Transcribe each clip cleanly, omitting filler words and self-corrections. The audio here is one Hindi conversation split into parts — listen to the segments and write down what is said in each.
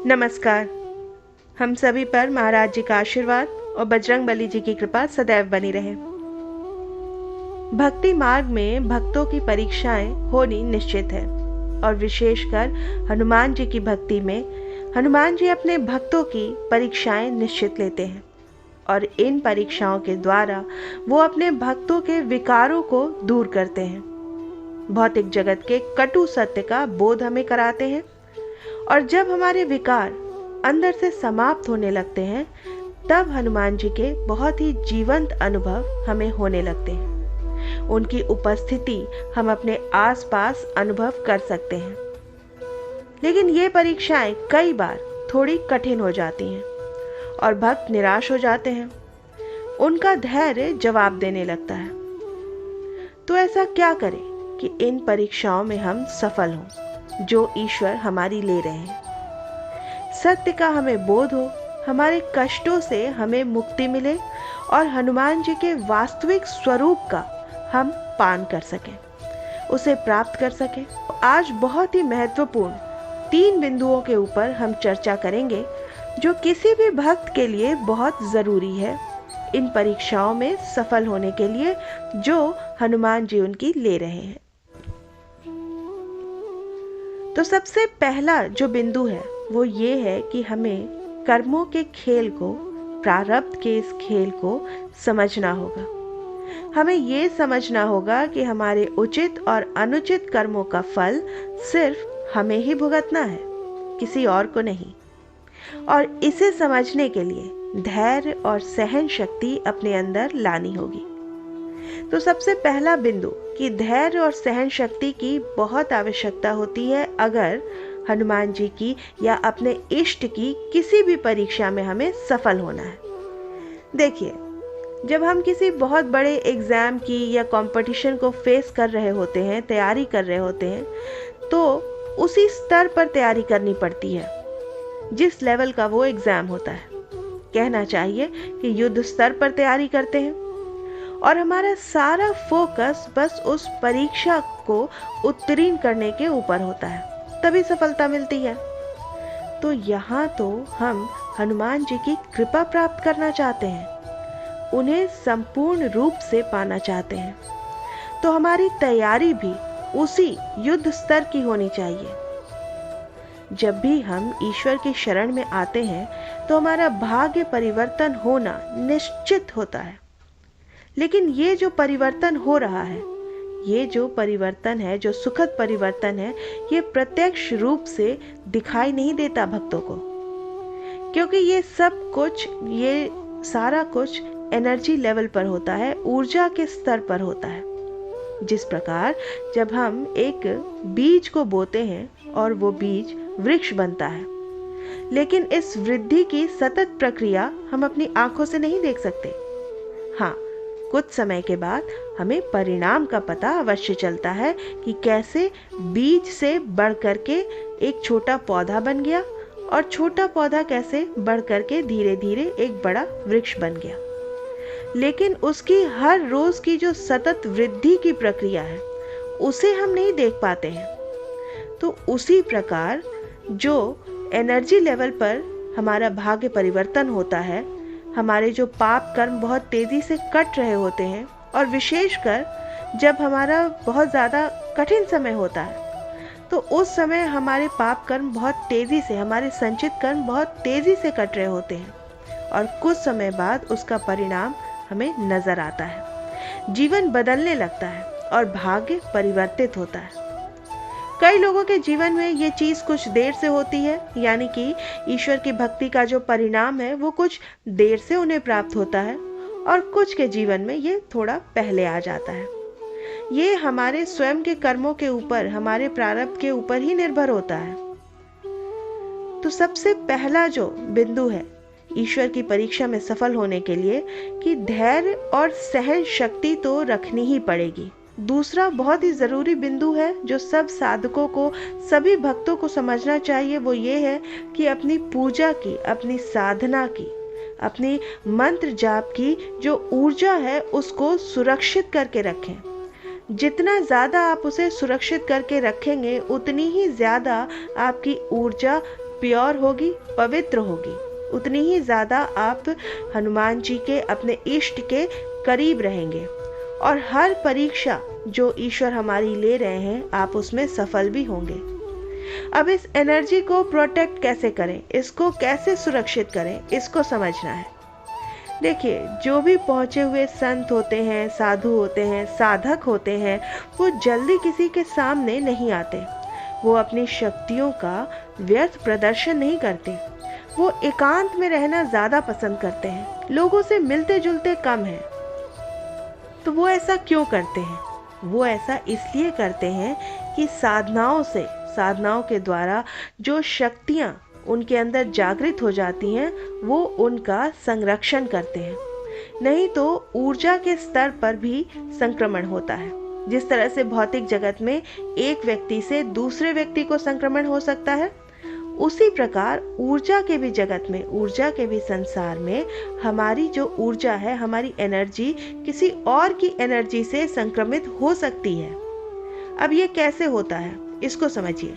नमस्कार। हम सभी पर महाराज जी का आशीर्वाद और बजरंग बली जी की कृपा सदैव बनी रहे। भक्ति मार्ग में भक्तों की परीक्षाएं होनी निश्चित है और विशेषकर हनुमान जी की भक्ति में हनुमान जी अपने भक्तों की परीक्षाएं निश्चित लेते हैं और इन परीक्षाओं के द्वारा वो अपने भक्तों के विकारों को दूर करते हैं, भौतिक जगत के कटु सत्य का बोध हमें कराते हैं और जब हमारे विकार अंदर से समाप्त होने लगते हैं तब हनुमान जी के बहुत ही जीवंत अनुभव हमें होने लगते हैं। उनकी उपस्थिति हम अपने आसपास अनुभव कर सकते हैं। लेकिन ये परीक्षाएं कई बार थोड़ी कठिन हो जाती हैं और भक्त निराश हो जाते हैं। उनका धैर्य जवाब देने लगता है। तो ऐसा क्या करें कि इन परीक्षाओं में हम सफल हों जो ईश्वर हमारी ले रहे हैं। सत्य का हमें बोध हो, हमारे कष्टों से हमें मुक्ति मिले और हनुमान जी के वास्तविक स्वरूप का हम पान कर सकें, उसे प्राप्त कर सकें। आज बहुत ही महत्वपूर्ण 3 बिंदुओं के ऊपर हम चर्चा करेंगे जो किसी भी भक्त के लिए बहुत ज़रूरी है इन परीक्षाओं में सफल होने के लिए जो हनुमान जी उनकी ले रहे हैं। तो सबसे पहला जो बिंदु है वो ये है कि हमें कर्मों के खेल को, प्रारब्ध के इस खेल को समझना होगा। हमें ये समझना होगा कि हमारे उचित और अनुचित कर्मों का फल सिर्फ हमें ही भुगतना है, किसी और को नहीं। और इसे समझने के लिए धैर्य और सहन शक्ति अपने अंदर लानी होगी। तो सबसे पहला बिंदु कि धैर्य और सहन शक्ति की बहुत आवश्यकता होती है अगर हनुमान जी की या अपने इष्ट की किसी भी परीक्षा में हमें सफल होना है। देखिए, जब हम किसी बहुत बड़े एग्ज़ाम की या कंपटीशन को फेस कर रहे होते हैं, तैयारी कर रहे होते हैं, तो उसी स्तर पर तैयारी करनी पड़ती है जिस लेवल का वो एग्ज़ाम होता है। कहना चाहिए कि युद्ध स्तर पर तैयारी करते हैं और हमारा सारा फोकस बस उस परीक्षा को उत्तीर्ण करने के ऊपर होता है, तभी सफलता मिलती है। तो यहाँ तो हम हनुमान जी की कृपा प्राप्त करना चाहते हैं, उन्हें संपूर्ण रूप से पाना चाहते हैं। तो हमारी तैयारी भी उसी युद्ध स्तर की होनी चाहिए। जब भी हम ईश्वर की शरण में आते हैं तो हमारा भाग्य परिवर्तन होना निश्चित होता है। लेकिन ये जो परिवर्तन हो रहा है, ये जो परिवर्तन है, जो सुखद परिवर्तन है, ये प्रत्यक्ष रूप से दिखाई नहीं देता भक्तों को, क्योंकि ये सब कुछ, ये सारा कुछ एनर्जी लेवल पर होता है, ऊर्जा के स्तर पर होता है। जिस प्रकार जब हम एक बीज को बोते हैं और वो बीज वृक्ष बनता है, लेकिन इस वृद्धि की सतत प्रक्रिया हम अपनी आंखों से नहीं देख सकते। हाँ, कुछ समय के बाद हमें परिणाम का पता अवश्य चलता है कि कैसे बीज से बढ़ करके एक छोटा पौधा बन गया और छोटा पौधा कैसे बढ़ करके धीरे धीरे एक बड़ा वृक्ष बन गया। लेकिन उसकी हर रोज की जो सतत वृद्धि की प्रक्रिया है उसे हम नहीं देख पाते हैं। तो उसी प्रकार जो एनर्जी लेवल पर हमारा भाग्य परिवर्तन होता है, हमारे जो पाप कर्म बहुत तेज़ी से कट रहे होते हैं और विशेषकर जब हमारा बहुत ज़्यादा कठिन समय होता है तो उस समय हमारे पाप कर्म बहुत तेज़ी से, हमारे संचित कर्म बहुत तेज़ी से कट रहे होते हैं और कुछ समय बाद उसका परिणाम हमें नज़र आता है। जीवन बदलने लगता है और भाग्य परिवर्तित होता है। कई लोगों के जीवन में ये चीज़ कुछ देर से होती है, यानी कि ईश्वर की भक्ति का जो परिणाम है वो कुछ देर से उन्हें प्राप्त होता है और कुछ के जीवन में ये थोड़ा पहले आ जाता है। ये हमारे स्वयं के कर्मों के ऊपर, हमारे प्रारब्ध के ऊपर ही निर्भर होता है। तो सबसे पहला जो बिंदु है ईश्वर की परीक्षा में सफल होने के लिए कि धैर्य और सहन शक्ति तो रखनी ही पड़ेगी। दूसरा बहुत ही ज़रूरी बिंदु है जो सब साधकों को, सभी भक्तों को समझना चाहिए, वो ये है कि अपनी पूजा की, अपनी साधना की, अपनी मंत्र जाप की जो ऊर्जा है उसको सुरक्षित करके रखें। जितना ज़्यादा आप उसे सुरक्षित करके रखेंगे उतनी ही ज़्यादा आपकी ऊर्जा प्योर होगी, पवित्र होगी, उतनी ही ज़्यादा आप हनुमान जी के, अपने इष्ट के करीब रहेंगे। और हर परीक्षा जो ईश्वर हमारी ले रहे हैं, आप उसमें सफल भी होंगे। अब इस एनर्जी को प्रोटेक्ट कैसे करें, इसको कैसे सुरक्षित करें, इसको समझना है। देखिए, जो भी पहुँचे हुए संत होते हैं, साधु होते हैं, साधक होते हैं, वो जल्दी किसी के सामने नहीं आते। वो अपनी शक्तियों का व्यर्थ प्रदर्शन नहीं करते। वो एकांत में रहना ज़्यादा पसंद करते हैं, लोगों से मिलते जुलते कम हैं। तो वो ऐसा क्यों करते हैं? वो ऐसा इसलिए करते हैं कि साधनाओं के द्वारा जो शक्तियाँ उनके अंदर जागृत हो जाती हैं, वो उनका संरक्षण करते हैं। नहीं तो ऊर्जा के स्तर पर भी संक्रमण होता है। जिस तरह से भौतिक जगत में एक व्यक्ति से दूसरे व्यक्ति को संक्रमण हो सकता है, उसी प्रकार ऊर्जा के भी जगत में, ऊर्जा के भी संसार में हमारी जो ऊर्जा है, हमारी एनर्जी किसी और की एनर्जी से संक्रमित हो सकती है। अब ये कैसे होता है, इसको समझिए।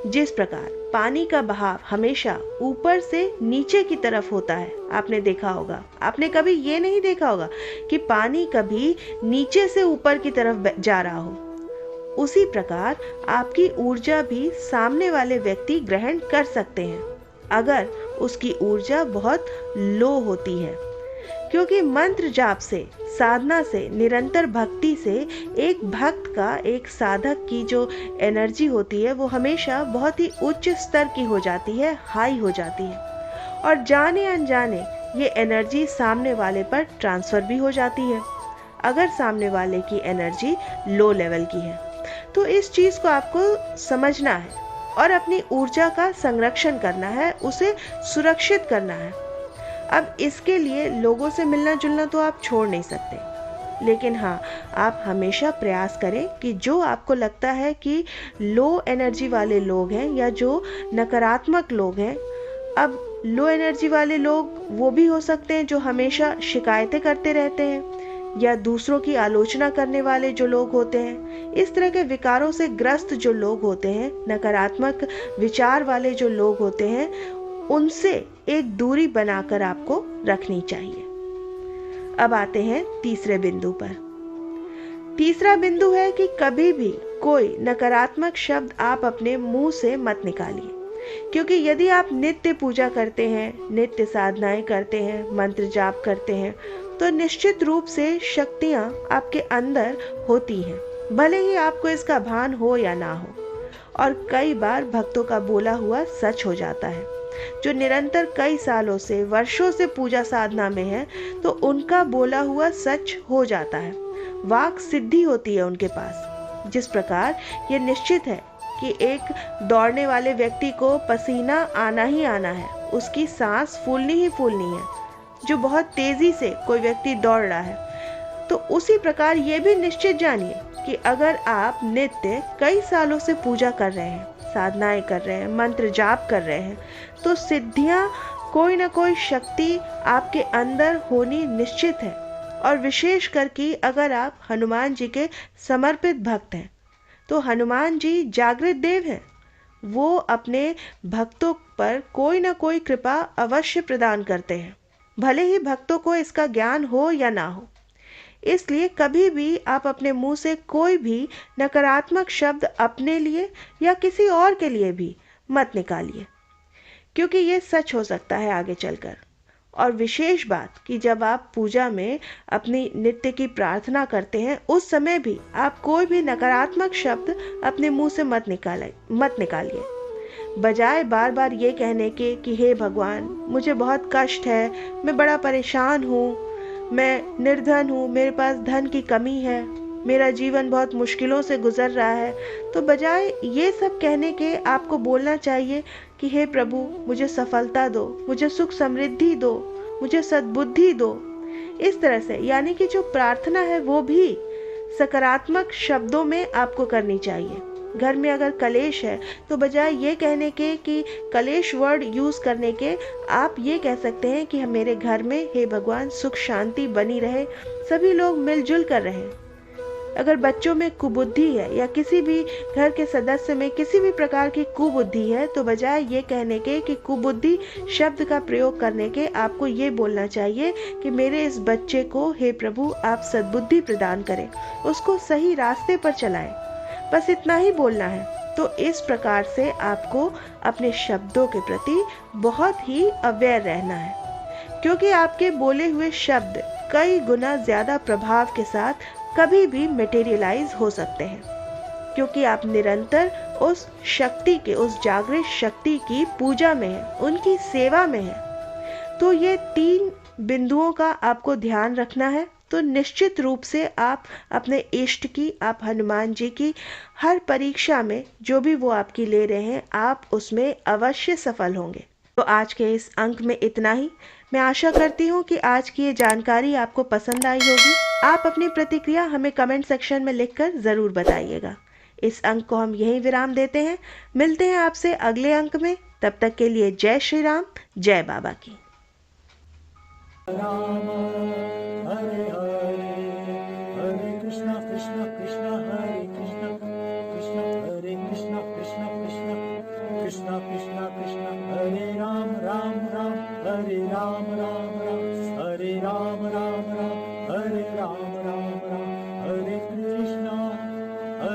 जिस प्रकार पानी का बहाव हमेशा ऊपर से नीचे की तरफ होता है, आपने देखा होगा। आपने कभी ये नहीं देखा होगा कि पानी कभी नीचे से ऊपर की तरफ जा रहा हो। उसी प्रकार आपकी ऊर्जा भी सामने वाले व्यक्ति ग्रहण कर सकते हैं, अगर उसकी ऊर्जा बहुत लो होती है। क्योंकि मंत्र जाप से, साधना से, निरंतर भक्ति से एक भक्त का, एक साधक की जो एनर्जी होती है, वो हमेशा बहुत ही उच्च स्तर की हो जाती है, हाई हो जाती है। और जाने अनजाने ये एनर्जी सामने वाले पर ट्रांसफ़र भी हो जाती है, अगर सामने वाले की एनर्जी लो लेवल की है। तो इस चीज़ को आपको समझना है और अपनी ऊर्जा का संरक्षण करना है, उसे सुरक्षित करना है। अब इसके लिए लोगों से मिलना जुलना तो आप छोड़ नहीं सकते, लेकिन हाँ, आप हमेशा प्रयास करें कि जो आपको लगता है कि लो एनर्जी वाले लोग हैं या जो नकारात्मक लोग हैं, अब लो एनर्जी वाले लोग वो भी हो सकते हैं जो हमेशा शिकायतें करते रहते हैं, या दूसरों की आलोचना करने वाले जो लोग होते हैं, इस तरह के विकारों से ग्रस्त जो लोग होते हैं, नकारात्मक विचार वाले जो लोग होते हैं, उनसे एक दूरी बनाकर आपको रखनी चाहिए। अब आते हैं तीसरे बिंदु पर। तीसरा बिंदु है कि कभी भी कोई नकारात्मक शब्द आप अपने मुंह से मत निकालिए, क्योंकि यदि आप नित्य पूजा करते हैं, नित्य साधनाएं करते हैं, मंत्र जाप करते हैं, तो निश्चित रूप से शक्तियां आपके अंदर होती हैं, भले ही आपको इसका भान हो या ना हो। और कई बार भक्तों का बोला हुआ सच हो जाता है, जो निरंतर कई सालों से, वर्षों से पूजा साधना में है, तो उनका बोला हुआ सच हो जाता है, वाक सिद्धि होती है उनके पास। जिस प्रकार ये निश्चित है कि एक दौड़ने वाले व्यक्ति को पसीना आना ही आना है, उसकी सांस फूलनी ही फूलनी है, जो बहुत तेजी से कोई व्यक्ति दौड़ रहा है। तो उसी प्रकार ये भी निश्चित जानिए कि अगर आप नित्य कई सालों से पूजा कर रहे हैं, साधनाएं कर रहे हैं, मंत्र जाप कर रहे हैं, तो सिद्धियां, कोई ना कोई शक्ति आपके अंदर होनी निश्चित है। और विशेष करके अगर आप हनुमान जी के समर्पित भक्त हैं, तो हनुमान जी जागृत देव हैं। वो अपने भक्तों पर कोई ना कोई कृपा अवश्य प्रदान करते हैं, भले ही भक्तों को इसका ज्ञान हो या ना हो। इसलिए कभी भी आप अपने मुंह से कोई भी नकारात्मक शब्द अपने लिए या किसी और के लिए भी मत निकालिए, क्योंकि ये सच हो सकता है आगे चलकर। और विशेष बात कि जब आप पूजा में अपनी नित्य की प्रार्थना करते हैं, उस समय भी आप कोई भी नकारात्मक शब्द अपने मुंह से मत निकालिए। बजाय बार बार ये कहने के कि हे भगवान, मुझे बहुत कष्ट है, मैं बड़ा परेशान हूँ, मैं निर्धन हूँ, मेरे पास धन की कमी है, मेरा जीवन बहुत मुश्किलों से गुजर रहा है, तो बजाय ये सब कहने के आपको बोलना चाहिए कि हे प्रभु, मुझे सफलता दो, मुझे सुख समृद्धि दो, मुझे सद्बुद्धि दो। इस तरह से, यानी कि जो प्रार्थना है वो भी सकारात्मक शब्दों में आपको करनी चाहिए। घर में अगर कलेश है, तो बजाय ये कहने के कि कलेश वर्ड यूज़ करने के, आप ये कह सकते हैं कि मेरे घर में हे भगवान सुख शांति बनी रहे, सभी लोग मिलजुल कर रहें। अगर बच्चों में कुबुद्धि है या किसी भी घर के सदस्य में किसी भी प्रकार की कुबुद्धि है, तो बजाय ये कहने के कि कुबुद्धि शब्द का प्रयोग करने के आपको ये बोलना चाहिए कि मेरे इस बच्चे को हे प्रभु आप सद्बुद्धि प्रदान करें, उसको सही रास्ते पर चलाएं। बस इतना ही बोलना है। तो इस प्रकार से आपको अपने शब्दों के प्रति बहुत ही अवेयर रहना है, क्योंकि आपके बोले हुए शब्द कई गुना ज्यादा प्रभाव के साथ कभी भी मटेरियलाइज हो सकते हैं, क्योंकि आप निरंतर उस शक्ति के, उस जागृत शक्ति की पूजा में हैं, उनकी सेवा में हैं। तो ये 3 बिंदुओं का आपको ध्यान रखना है। तो निश्चित रूप से आप अपने इष्ट की, आप हनुमान जी की हर परीक्षा में जो भी वो आपकी ले रहे हैं, आप उसमें अवश्य सफल होंगे। तो आज के इस अंक में इतना ही। मैं आशा करती हूँ कि आज की ये जानकारी आपको पसंद आई होगी। आप अपनी प्रतिक्रिया हमें कमेंट सेक्शन में लिखकर ज़रूर बताइएगा। इस अंक को हम यहीं विराम देते हैं। मिलते हैं आपसे अगले अंक में। तब तक के लिए जय श्री राम, जय बाबा की। राम हरे हरे हरे कृष्णा कृष्णा कृष्णा हरे कृष्णा कृष्णा हरे कृष्णा कृष्णा कृष्णा कृष्णा कृष्णा कृष्णा हरे राम राम राम हरे राम राम